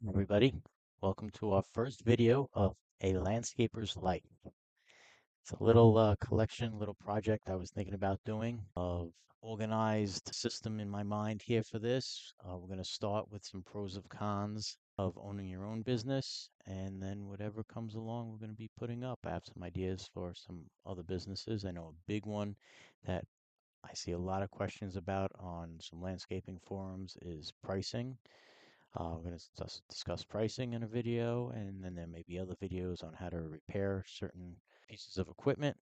Everybody. Welcome to our first video of A Landscaper's Life. It's a little collection, little project I was thinking about doing of organized system in my mind here for this. We're going to start with some pros and cons of owning your own business, and then whatever comes along, we're going to be putting up. I have some ideas for some other businesses. I know a big one that I see a lot of questions about on some landscaping forums is pricing. We're going to discuss pricing in a video, and then there may be other videos on how to repair certain pieces of equipment,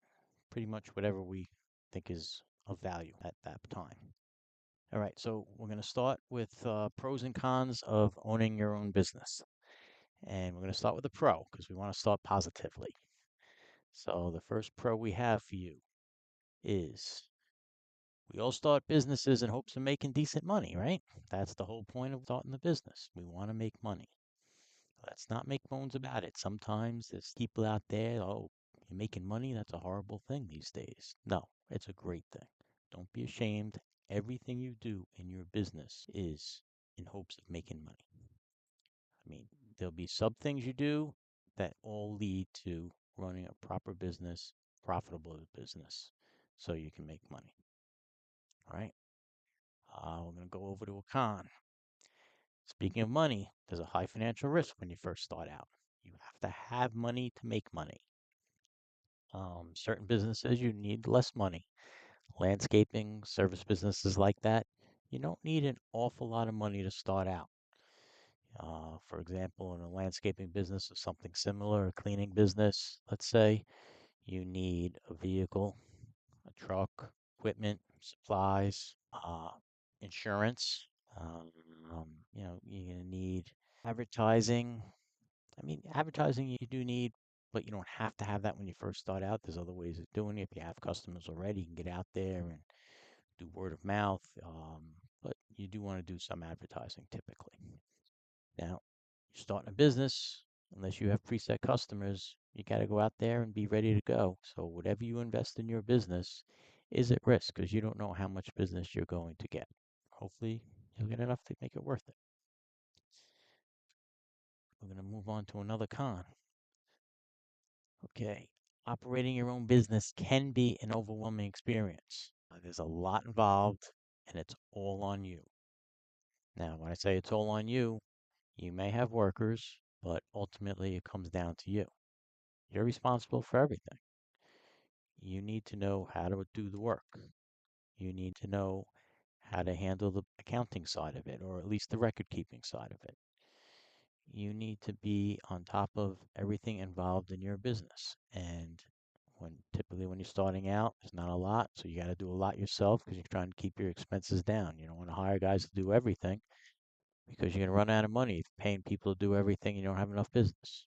pretty much whatever we think is of value at that time. All right, so we're going to start with pros and cons of owning your own business. And we're going to start with the pro because we want to start positively. So the first pro we have for you is we all start businesses in hopes of making decent money, right? That's the whole point of starting the business. We want to make money. Let's not make bones about it. Sometimes there's people out there, oh, you're making money? That's a horrible thing these days. No, it's a great thing. Don't be ashamed. Everything you do in your business is in hopes of making money. I mean, there'll be sub things you do that all lead to running a proper business, profitable business, so you can make money. All right. We're going to go over to a con. Speaking of money, there's a high financial risk when you first start out. You have to have money to make money. Certain businesses, you need less money. Landscaping, service businesses like that, you don't need an awful lot of money to start out. For example, in a landscaping business or something similar, a cleaning business, let's say, you need a vehicle, a truck, equipment, supplies, insurance. Um, you're going to need advertising. I mean, advertising you do need, but you don't have to have that when you first start out. There's other ways of doing it. If you have customers already, you can get out there and do word of mouth. But you do want to do some advertising typically. Now, you're starting a business, unless you have preset customers, you got to go out there and be ready to go. So whatever you invest in your business is at risk because you don't know how much business you're going to get. Hopefully, you'll get enough to make it worth it. We're going to move on to another con. Okay. Operating your own business can be an overwhelming experience. There's a lot involved and it's all on you. Now, when I say it's all on you, you may have workers, but ultimately it comes down to you. You're responsible for everything. You need to know how to do the work. You need to know how to handle the accounting side of it, or at least the record keeping side of it. You need to be on top of everything involved in your business. And typically when you're starting out, it's not a lot, so you got to do a lot yourself because you're trying to keep your expenses down. You don't want to hire guys to do everything because you're going to run out of money if you're paying people to do everything and you don't have enough business.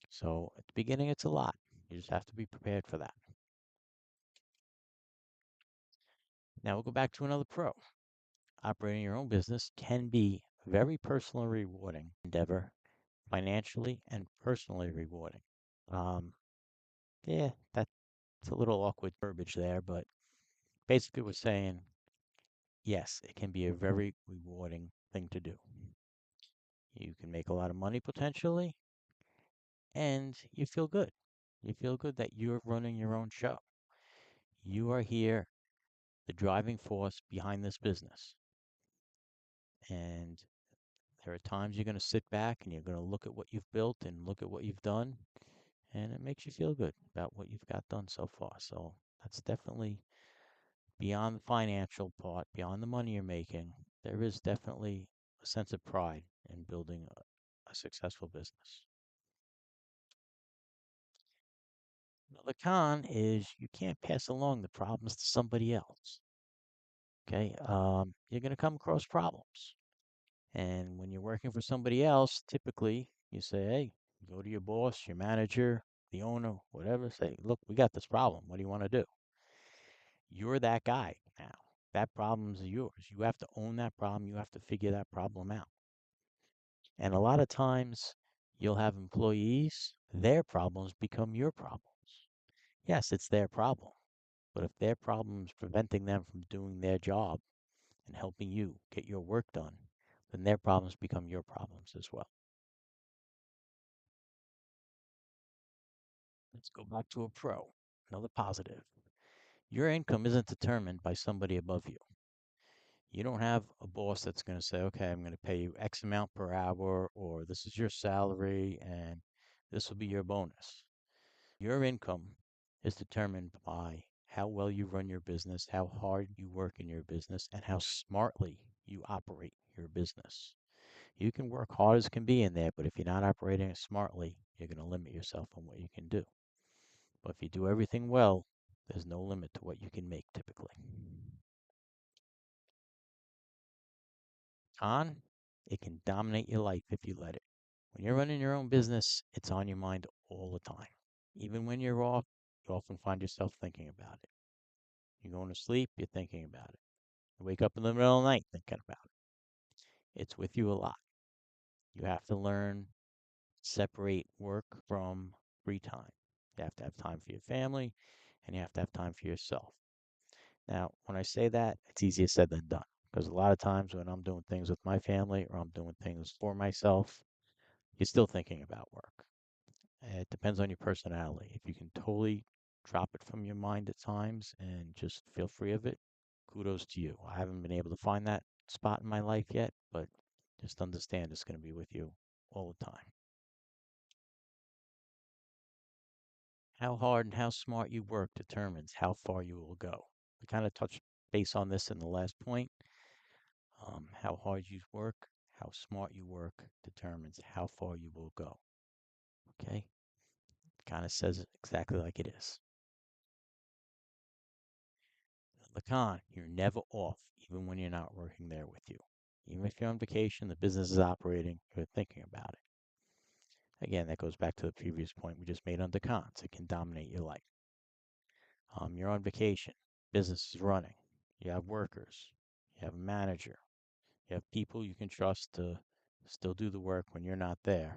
So at the beginning, it's a lot. You just have to be prepared for that. Now we'll go back to another pro. Operating your own business can be a very personal and rewarding endeavor, financially and personally rewarding. Um, yeah, that's a little awkward verbiage there, but basically we're saying yes, it can be a very rewarding thing to do. You can make a lot of money potentially, and you feel good. You feel good that you're running your own show. You are here, the driving force behind this business. And there are times you're going to sit back and you're going to look at what you've built and look at what you've done, and it makes you feel good about what you've got done so far. So that's definitely beyond the financial part, beyond the money you're making. There is definitely a sense of pride in building a successful business. Another con is you can't pass along the problems to somebody else. Okay, you're going to come across problems. And when you're working for somebody else, typically you say, hey, go to your boss, your manager, the owner, whatever, say, look, we got this problem. What do you want to do? You're that guy now. That problem's yours. You have to own that problem. You have to figure that problem out. And a lot of times you'll have employees, their problems become your problems. Yes, it's their problem. But if their problem is preventing them from doing their job and helping you get your work done, then their problems become your problems as well. Let's go back to a pro. Another positive. Your income isn't determined by somebody above you. You don't have a boss that's going to say, okay, I'm going to pay you X amount per hour, or this is your salary, and this will be your bonus. Your income is determined by how well you run your business, how hard you work in your business, and how smartly you operate your business. You can work hard as can be in there, but if you're not operating it smartly, you're going to limit yourself on what you can do. But if you do everything well, there's no limit to what you can make typically. Con, it can dominate your life if you let it. When you're running your own business, it's on your mind all the time. Even when you're off, you often find yourself thinking about it. You're going to sleep, you're thinking about it. You wake up in the middle of the night thinking about it. It's with you a lot. You have to learn to separate work from free time. You have to have time for your family and you have to have time for yourself. Now, when I say that, it's easier said than done because a lot of times when I'm doing things with my family or I'm doing things for myself, you're still thinking about work. It depends on your personality. If you can totally drop it from your mind at times and just feel free of it, kudos to you. I haven't been able to find that spot in my life yet, but just understand it's going to be with you all the time. How hard and how smart you work determines how far you will go. We kind of touched base on this in the last point. How hard you work, how smart you work determines how far you will go. Okay? Kind of says it exactly like it is. The con, you're never off, even when you're not working there with you. Even if you're on vacation, the business is operating, you're thinking about it. Again, that goes back to the previous point we just made on the cons. It can dominate your life. You're on vacation, business is running, you have workers, you have a manager, you have people you can trust to still do the work when you're not there.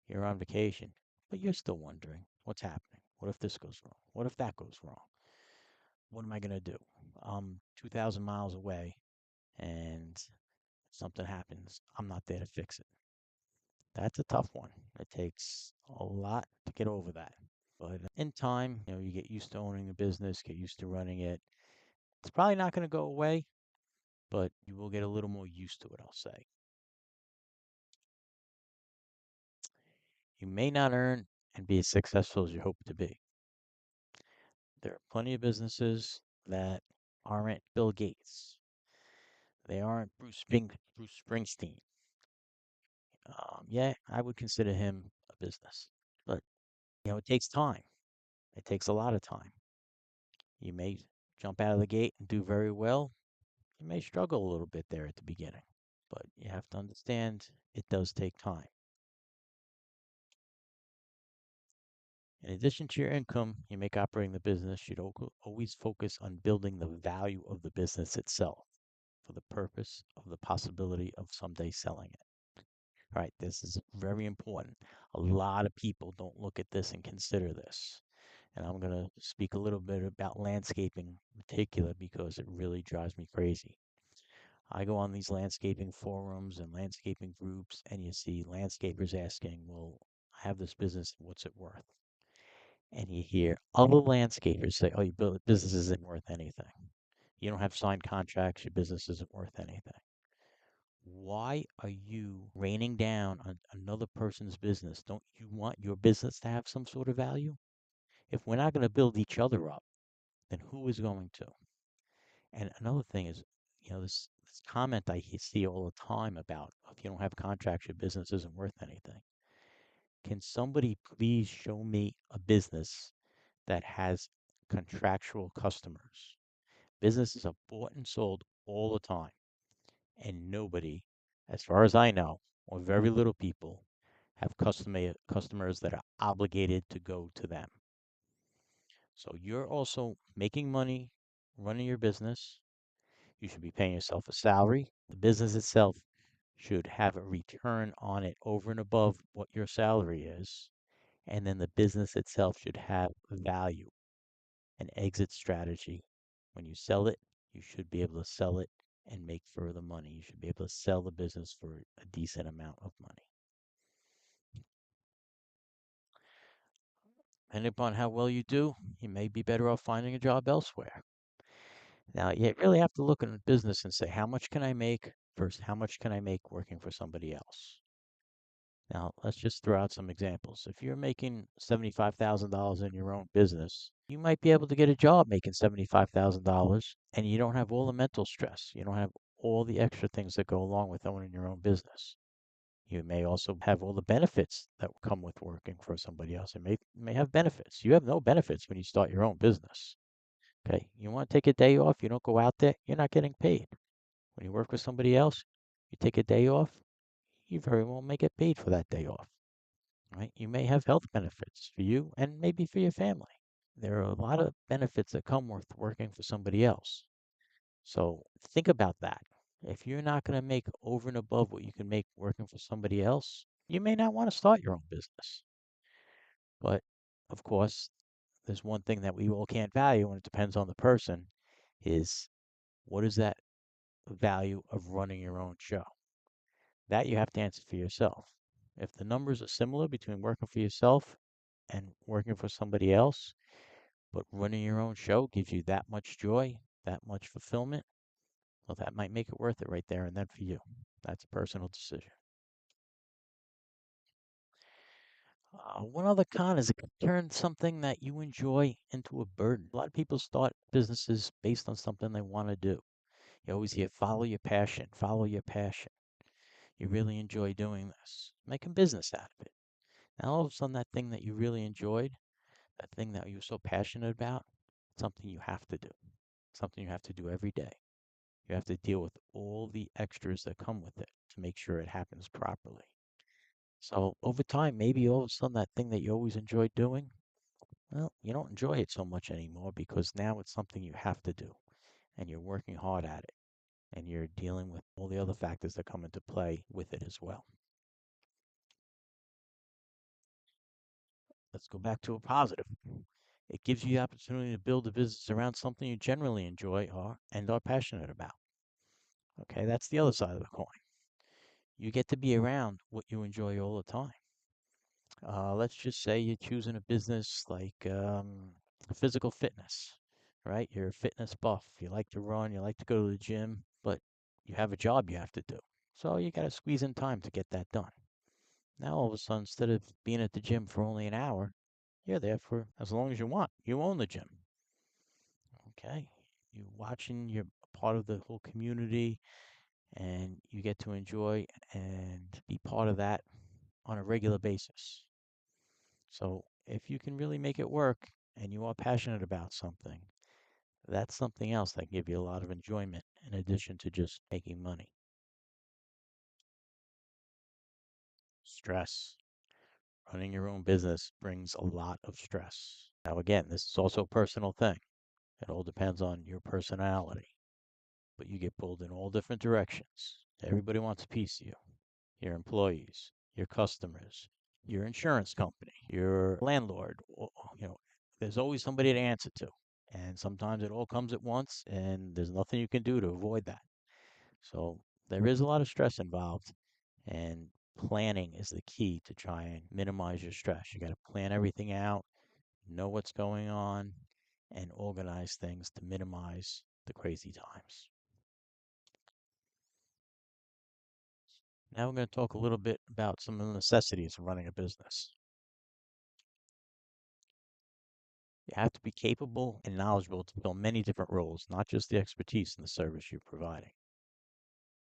You're on vacation, but you're still wondering what's happening. What if this goes wrong? What if that goes wrong? What am I going to do? I'm 2,000 miles away and something happens. I'm not there to fix it. That's a tough one. It takes a lot to get over that. But in time, you get used to owning a business, get used to running it. It's probably not going to go away, but you will get a little more used to it, I'll say. You may not earn and be as successful as you hope to be. There are plenty of businesses that aren't Bill Gates. They aren't Bruce Springsteen. Yeah, I would consider him a business, but it takes time. It takes a lot of time. You may jump out of the gate and do very well. You may struggle a little bit there at the beginning, but you have to understand it does take time. In addition to your income you make operating the business, you should always focus on building the value of the business itself for the purpose of the possibility of someday selling it. All right, this is very important. A lot of people don't look at this and consider this. And I'm going to speak a little bit about landscaping in particular because it really drives me crazy. I go on these landscaping forums and landscaping groups, and you see landscapers asking, well, I have this business, what's it worth? And you hear other landscapers say, oh, your business isn't worth anything. You don't have signed contracts, your business isn't worth anything. Why are you raining down on another person's business? Don't you want your business to have some sort of value? If we're not going to build each other up, then who is going to? And another thing is, this comment I see all the time about if you don't have contracts, your business isn't worth anything. Can somebody please show me a business that has contractual customers? Businesses are bought and sold all the time, and nobody, as far as I know, or very little people, have customers that are obligated to go to them. So you're also making money running your business. You should be paying yourself a salary. The business itself should have a return on it over and above what your salary is. And then the business itself should have value, an exit strategy. When you sell it, you should be able to sell it and make further money. You should be able to sell the business for a decent amount of money. Depending upon how well you do, you may be better off finding a job elsewhere. Now, you really have to look in a business and say, how much can I make versus how much can I make working for somebody else? Now, let's just throw out some examples. If you're making $75,000 in your own business, you might be able to get a job making $75,000 and you don't have all the mental stress. You don't have all the extra things that go along with owning your own business. You may also have all the benefits that come with working for somebody else. It may have benefits. You have no benefits when you start your own business. Okay. You want to take a day off, you don't go out there, you're not getting paid. When you work with somebody else, you take a day off, you very well may get paid for that day off. Right? You may have health benefits for you and maybe for your family. There are a lot of benefits that come with working for somebody else. So think about that. If you're not going to make over and above what you can make working for somebody else, you may not want to start your own business. But of course, there's one thing that we all can't value, and it depends on the person, is what is that value of running your own show? That you have to answer for yourself. If the numbers are similar between working for yourself and working for somebody else, but running your own show gives you that much joy, that much fulfillment, well, that might make it worth it right there and then for you. That's a personal decision. One other con is it can turn something that you enjoy into a burden. A lot of people start businesses based on something they want to do. You always hear follow your passion, follow your passion. You really enjoy doing this. Make a business out of it. Now all of a sudden that thing that you really enjoyed, that thing that you were so passionate about, something you have to do. Something you have to do every day. You have to deal with all the extras that come with it to make sure it happens properly. So over time, maybe all of a sudden that thing that you always enjoyed doing, well, you don't enjoy it so much anymore because now it's something you have to do and you're working hard at it and you're dealing with all the other factors that come into play with it as well. Let's go back to a positive. It gives you the opportunity to build a business around something you generally enjoy or and are passionate about. Okay, that's the other side of the coin. You get to be around what you enjoy all the time. Let's just say you're choosing a business like physical fitness, right? You're a fitness buff. You like to run, you like to go to the gym, but you have a job you have to do. So you got to squeeze in time to get that done. Now, all of a sudden, instead of being at the gym for only an hour, you're there for as long as you want. You own the gym. Okay. You're watching, you're part of the whole community, and you get to enjoy and be part of that on a regular basis. So if you can really make it work and you are passionate about something, that's something else that give you a lot of enjoyment in addition to just making money. Stress. Running your own business brings a lot of stress. Now, again, this is also a personal thing. It all depends on your personality, but you get pulled in all different directions. Everybody wants a piece of you. Your employees, your customers, your insurance company, your landlord, you know, there's always somebody to answer to. And sometimes it all comes at once and there's nothing you can do to avoid that. So there is a lot of stress involved and planning is the key to try and minimize your stress. You got to plan everything out, know what's going on, and organize things to minimize the crazy times. Now we're going to talk a little bit about some of the necessities of running a business. You have to be capable and knowledgeable to fill many different roles, not just the expertise in the service you're providing.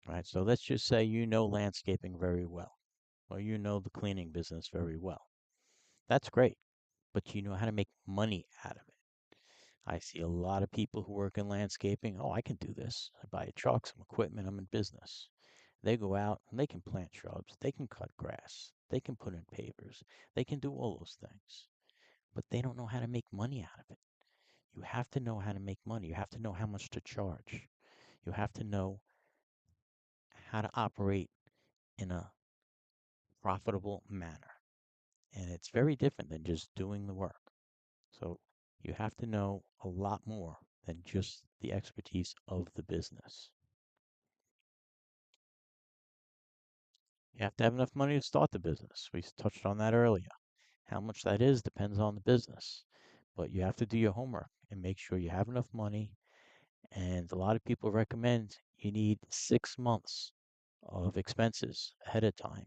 All right, so let's just say you know landscaping very well, or you know the cleaning business very well. That's great, but you know how to make money out of it. I see a lot of people who work in landscaping. Oh, I can do this. I buy a truck, some equipment, I'm in business. They go out and they can plant shrubs, they can cut grass, they can put in pavers, they can do all those things, but they don't know how to make money out of it. You have to know how to make money. You have to know how much to charge. You have to know how to operate in a profitable manner. And it's very different than just doing the work. So you have to know a lot more than just the expertise of the business. You have to have enough money to start the business. We touched on that earlier. How much that is depends on the business, but you have to do your homework and make sure you have enough money. And a lot of people recommend you need 6 months of expenses ahead of time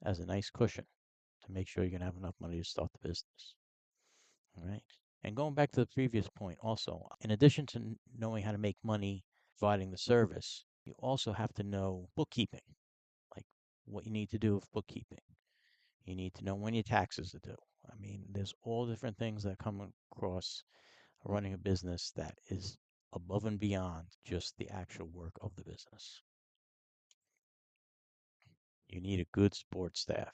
as a nice cushion to make sure you're going to have enough money to start the business. All right. And going back to the previous point, also, in addition to knowing how to make money providing the service, you also have to know bookkeeping, like what you need to do with bookkeeping. You need to know when your taxes are due. I mean, there's all different things that come across running a business that is above and beyond just the actual work of the business. You need a good support staff.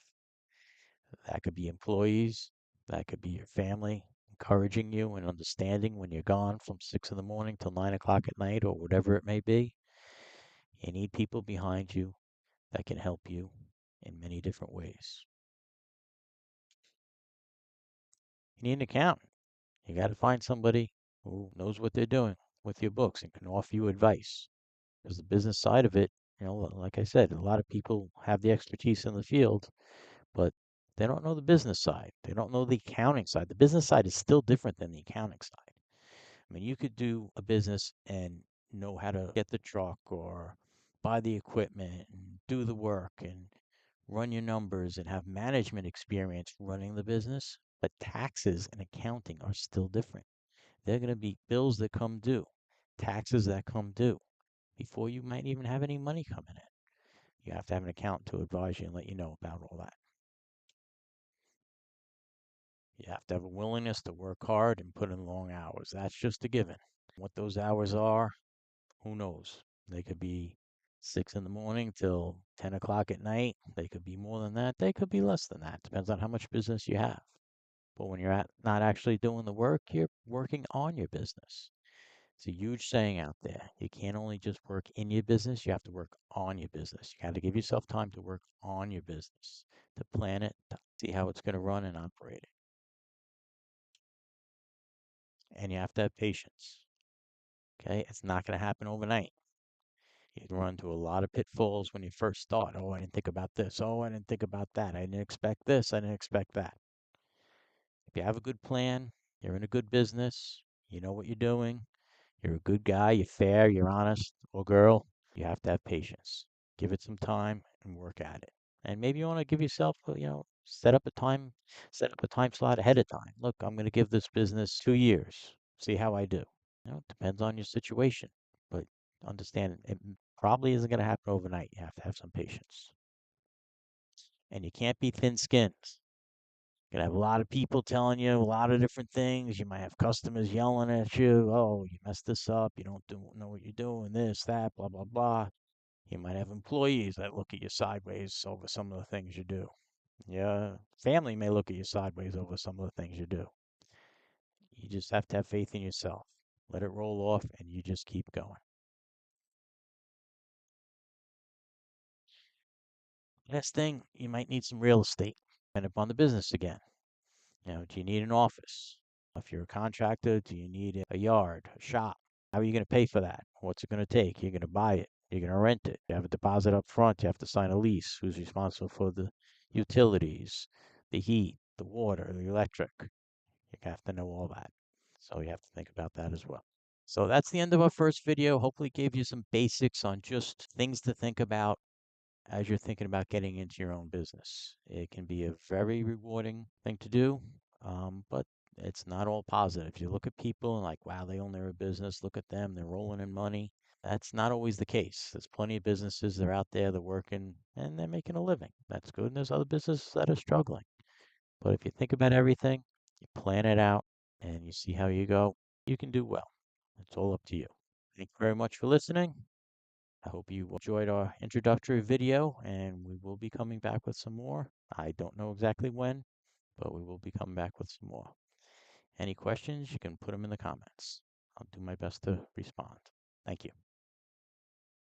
That could be employees, that could be your family, encouraging you and understanding when you're gone from 6 in the morning till 9 o'clock at night or whatever it may be. You need people behind you that can help you in many different ways. You need an accountant. You got to find somebody who knows what they're doing with your books and can offer you advice. Because the business side of it, like I said, a lot of people have the expertise in the field, but they don't know the business side. They don't know the accounting side. The business side is still different than the accounting side. I mean, you could do a business and know how to get the truck or buy the equipment and do the work and run your numbers and have management experience running the business, but taxes and accounting are still different. They're going to be bills that come due, taxes that come due before you might even have any money coming in. You have to have an accountant to advise you and let you know about all that. You have to have a willingness to work hard and put in long hours. That's just a given. What those hours are, who knows? They could be 6 in the morning till 10 o'clock at night. They could be more than that. They could be less than that. Depends on how much business you have. But when you're not actually doing the work, you're working on your business. It's a huge saying out there. You can't only just work in your business, you have to work on your business. You got to give yourself time to work on your business, to plan it, to see how it's going to run and operate it. And you have to have patience. Okay? It's not going to happen overnight. You run into a lot of pitfalls when you first start. Oh, I didn't think about this. Oh, I didn't think about that. I didn't expect this. I didn't expect that. If you have a good plan, you're in a good business, you know what you're doing, you're a good guy, you're fair, you're honest, or girl, you have to have patience. Give it some time and work at it. And maybe you want to give yourself, set up a time slot ahead of time. Look, I'm going to give this business 2 years, see how I do. It depends on your situation, but understand it probably isn't going to happen overnight. You have to have some patience. And you can't be thin-skinned. You're gonna have a lot of people telling you a lot of different things. You might have customers yelling at you, "Oh, you messed this up. You don't know what you're doing. This, that, blah, blah, blah." You might have employees that look at you sideways over some of the things you do. Yeah, family may look at you sideways over some of the things you do. You just have to have faith in yourself. Let it roll off, and you just keep going. Next thing, you might need some real estate. Depend upon the business again. Do you need an office? If you're a contractor, do you need a yard, a shop? How are you going to pay for that? What's it going to take? You're going to buy it. You're going to rent it. You have a deposit up front. You have to sign a lease. Who's responsible for the utilities, the heat, the water, the electric? You have to know all that. So you have to think about that as well. So that's the end of our first video. Hopefully gave you some basics on just things to think about as you're thinking about getting into your own business. It can be a very rewarding thing to do, but it's not all positive. You look at people and like, wow, they own their own business. Look at them, they're rolling in money. That's not always the case. There's plenty of businesses that are out there, they're working and they're making a living. That's good. And there's other businesses that are struggling. But if you think about everything, you plan it out, and you see how you go, you can do well. It's all up to you. Thank you very much for listening. I hope you enjoyed our introductory video, and we will be coming back with some more. I don't know exactly when, but we will be coming back with some more. Any questions, you can put them in the comments. I'll do my best to respond. Thank you.